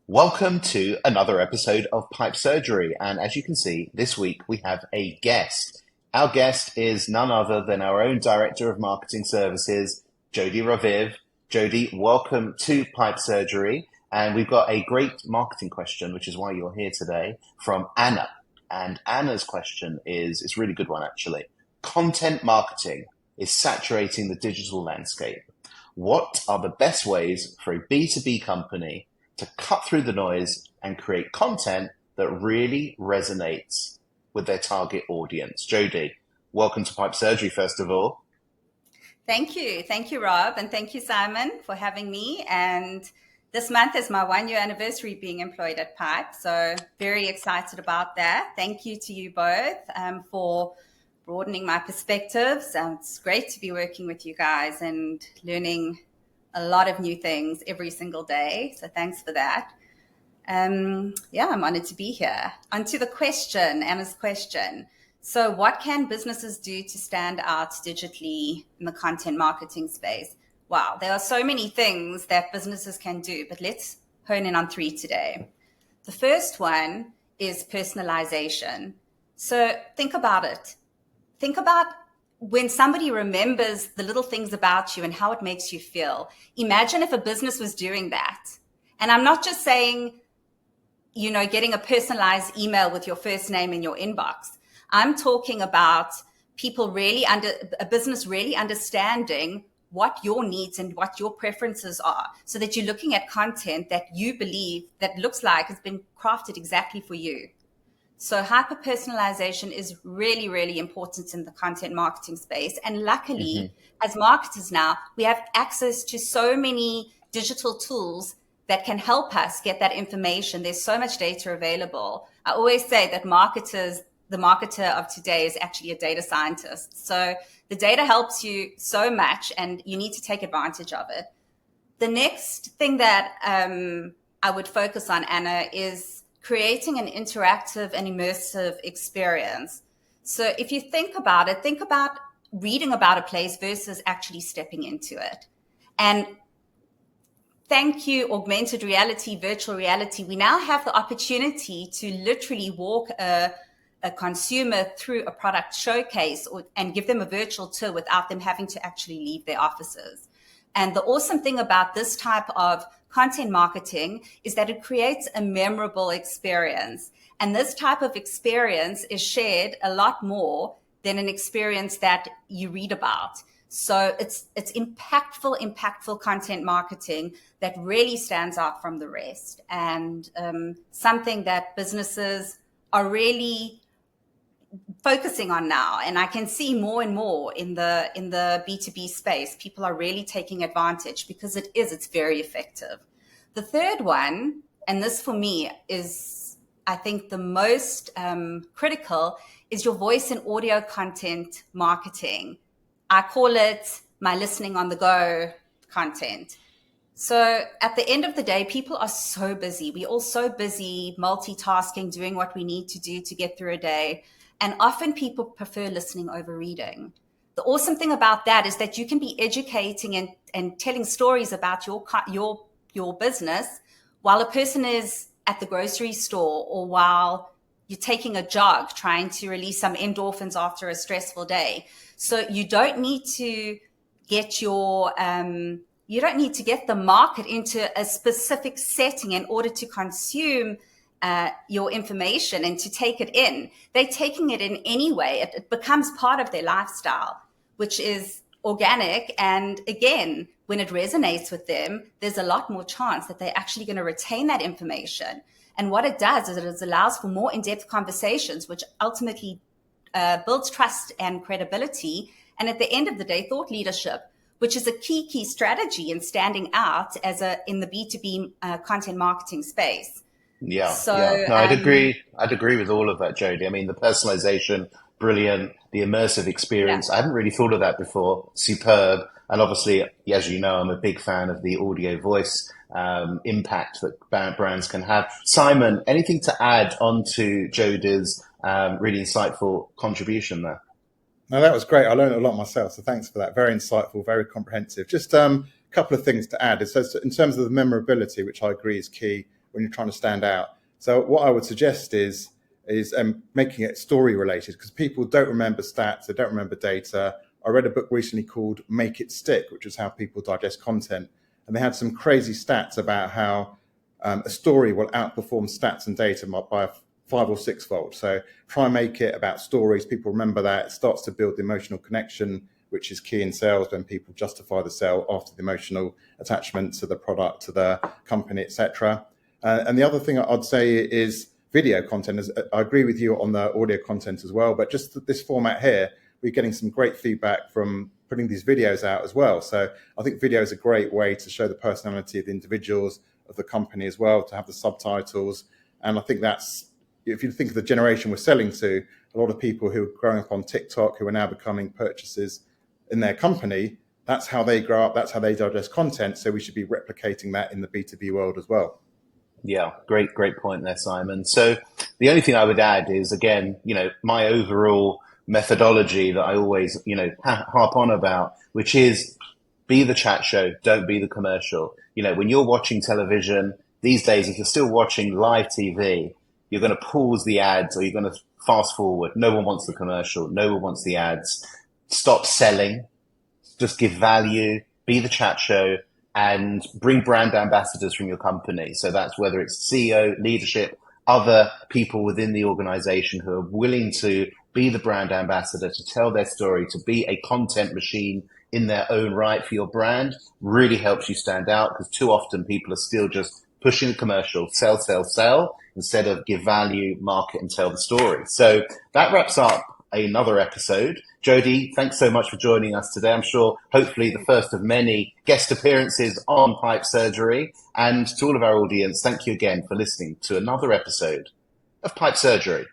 Welcome to another episode of Pipe Surgery. And as you can see, this week we have a guest. Our guest is none other than our own Director of Marketing Services, Jody Raviv. Jody, welcome to Pipe Surgery. And we've got a great marketing question, which is why you're here today, from Anna. And Anna's question is, it's a really good one actually. Content marketing is saturating the digital landscape. What are the best ways for a B2B company to cut through the noise and create content that really resonates with their target audience? Jody, welcome to Pipe Surgery, first of all. Thank you. Thank you, Rob. And thank you, Simon, for having me. And this month is my 1-year anniversary being employed at Pipe. So very excited about that. Thank you to you both for broadening my perspectives. It's great to be working with you guys and learning a lot of new things every single day. So thanks for that. I'm honored to be here. On to the question, Anna's question. So what can businesses do to stand out digitally in the content marketing space? Wow, there are so many things that businesses can do, but let's hone in on 3 today. The first one is personalization. So think about it. Think about when somebody remembers the little things about you and how it makes you feel. Imagine if a business was doing that. And I'm not just saying, getting a personalized email with your first name in your inbox. I'm talking about a business really understanding what your needs and what your preferences are, so that you're looking at content that you believe that looks like has been crafted exactly for you. So hyper-personalization is really, really important in the content marketing space. And luckily, as marketers now, we have access to so many digital tools that can help us get that information. There's so much data available. I always say that the marketer of today is actually a data scientist. So the data helps you so much and you need to take advantage of it. The next thing that I would focus on, Anna, is creating an interactive and immersive experience. So if you think about it, think about reading about a place versus actually stepping into it. And thank you, augmented reality, virtual reality, we now have the opportunity to literally walk a consumer through a product showcase and give them a virtual tour without them having to actually leave their offices. And the awesome thing about this type of content marketing is that it creates a memorable experience. And this type of experience is shared a lot more than an experience that you read about. So it's impactful content marketing that really stands out from the rest, and something that businesses are really focusing on now. And I can see more and more in the B2B space, people are really taking advantage because it's very effective. The third one, and this for me is, I think, the most critical, is your voice and audio content marketing. I call it my listening on the go content. So at the end of the day, people are so busy. We're all so busy multitasking, doing what we need to do to get through a day. And often people prefer listening over reading. The awesome thing about that is that you can be educating and telling stories about your business while a person is at the grocery store, or while you're taking a jog, trying to release some endorphins after a stressful day. So you don't need to get the market into a specific setting in order to consume your information and to take it in. They're taking it in anyway. It becomes part of their lifestyle, which is organic. And again, when it resonates with them, there's a lot more chance that they're actually going to retain that information. And what it does is it allows for more in-depth conversations, which ultimately builds trust and credibility. And at the end of the day, thought leadership, which is a key strategy in standing out in the B2B content marketing space. Yeah. No, I'd agree. I'd agree with all of that, Jody. I mean, the personalization, brilliant. The immersive experience. I hadn't really thought of that before. Superb. And obviously, as you know, I'm a big fan of the audio voice impact that brands can have. Simon, anything to add on to Jody's really insightful contribution there? No, that was great. I learned a lot myself, so thanks for that. Very insightful, very comprehensive. Just a couple of things to add. So in terms of the memorability, which I agree is key, when you're trying to stand out. So what I would suggest is making it story related, because people don't remember stats, they don't remember data. I read a book recently called Make It Stick, which is how people digest content. And they had some crazy stats about how a story will outperform stats and data by 5 or 6 fold. So try and make it about stories. People remember that. It starts to build the emotional connection, which is key in sales when people justify the sale after the emotional attachment to the product, to the company, etc. And the other thing I'd say is video content. I agree with you on the audio content as well, but just this format here, we're getting some great feedback from putting these videos out as well. So I think video is a great way to show the personality of the individuals, of the company as well, to have the subtitles. And I think that's, if you think of the generation we're selling to, a lot of people who are growing up on TikTok, who are now becoming purchasers in their company, that's how they grow up, that's how they digest content. So we should be replicating that in the B2B world as well. Yeah, great point there, Simon. So the only thing I would add is, again, my overall methodology that I always, harp on about, which is be the chat show, don't be the commercial. When you're watching television these days, if you're still watching live TV, you're going to pause the ads or you're going to fast forward. No one wants the commercial. No one wants the ads. Stop selling. Just give value, be the chat show, and bring brand ambassadors from your company. So that's whether it's CEO, leadership, other people within the organization who are willing to be the brand ambassador, to tell their story, to be a content machine in their own right for your brand, really helps you stand out, because too often people are still just pushing the commercial, sell, instead of give value, market, and tell the story. So that wraps up another episode. Jodie, thanks so much for joining us today. I'm sure, hopefully, the first of many guest appearances on Pipe Surgery. And to all of our audience, thank you again for listening to another episode of Pipe Surgery.